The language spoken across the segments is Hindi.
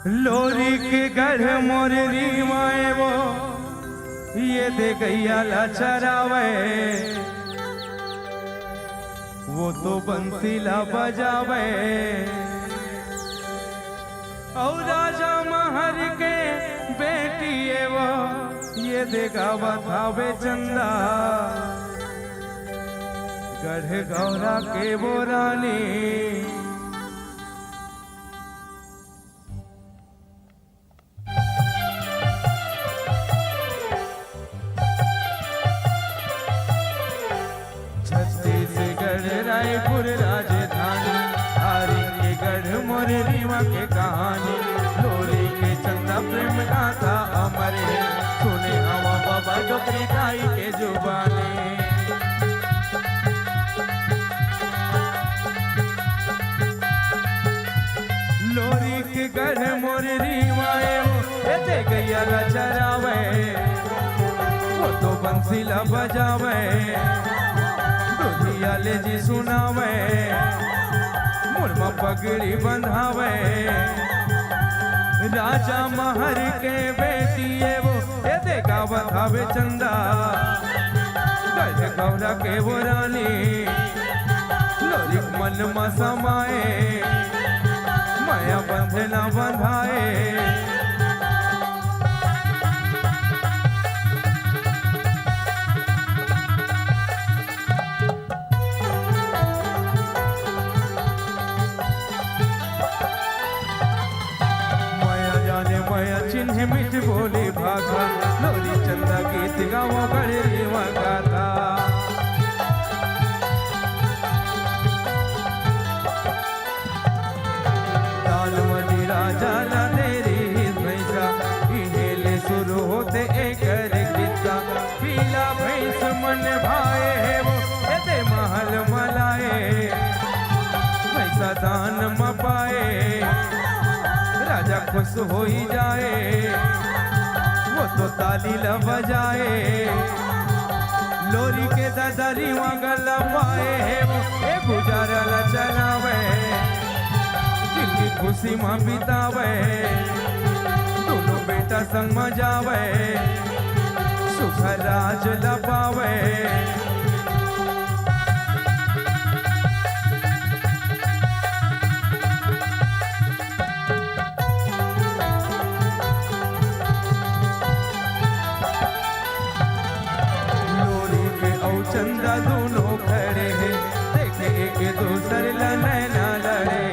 लोरी के गढ़ मोररी माए वो ये दे गैया चरावे, वो तो बंसीला बजावे। और राजा महर के बेटी है वो ये देगा बतावे चंदा, गढ़ गौरा के वो रानी। छत्तीसगढ़ रायपुर राजधानी, हरी के गढ़ मोररी माँ के कहानी। लोरी के चंदा प्रेम गाथा अमर है, सुने हवा बाबा डोकरी दाई के जुबानी। लोरी के गढ़ मोररी माए वो गैया चरावे, वो तो बंसीला बजावे। दुधियाले जी सुनावे, मुरमा पगड़ी बंधावे। राजा महर के बेटी है वो ये देगा बधावे चंदा, गढ़ गौरा के वो रानी। लोरी मन में समाए, माया बंधे ना बंधाए। माया चिन्ह मिठ बोले भागा, लोरी चंदा गीत गाओ गढ़ गाता। तालमनी राजा ना तेरी भैंसा, इन्हेले शुरू होते एक किस्सा। पीला भैंस मन भाए है वो ये महल मलाए, भैंसा दान म पाए। राजा खुश हो ही जाए, वो तो ताली ल बजाए। लोरी के दादारी गला पाए है वो गुजारा ल चलावे, जिनकी खुशी माँ बितावे। दोनों बेटा संग में जावे, सुख राज ल पावे। चंदा दोनों खड़े हैं, देखे एक दूसरे नैना लड़े।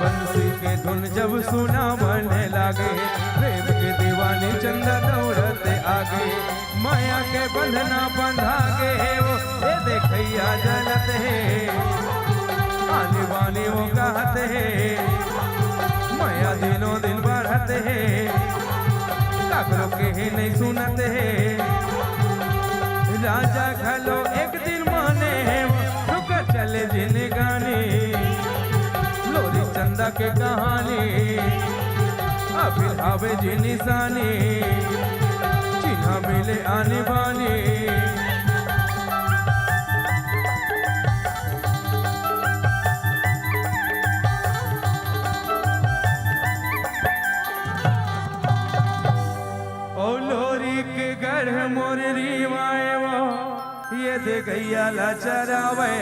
बंसी के धुन जब सुना बनने लागे, प्रेम के दीवाने चंदा दौड़ते आगे। माया के बंधना बंधा गे वो ये देखैया जलत है, आने वाले वो कहते हैं। माया दिनों दिन बढ़ते हैं, काकरों के ही नहीं सुनते हैं। राजा घलो एक दिन माने हैं, रुक चले जिन गाने। लोरी चंदा के कहानी अभी आवे जी निशानी, चिन्ह मिले आने वाली। गढ़ मोररी माए वो ये दे गैया चरावे,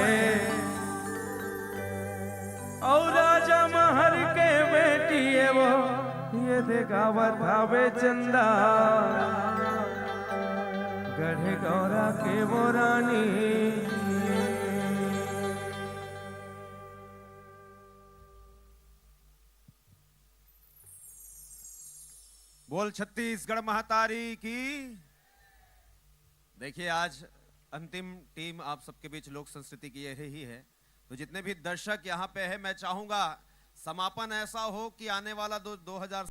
और राजा महर के बेटी है वो ये देगा बतावे चंदा, गढ़ गौरा के वो रानी। बोल छत्तीसगढ़ महातारी की। देखिए आज अंतिम टीम आप सबके बीच लोक संस्कृति की यही है, तो जितने भी दर्शक यहाँ पे है मैं चाहूंगा समापन ऐसा हो कि आने वाला 2000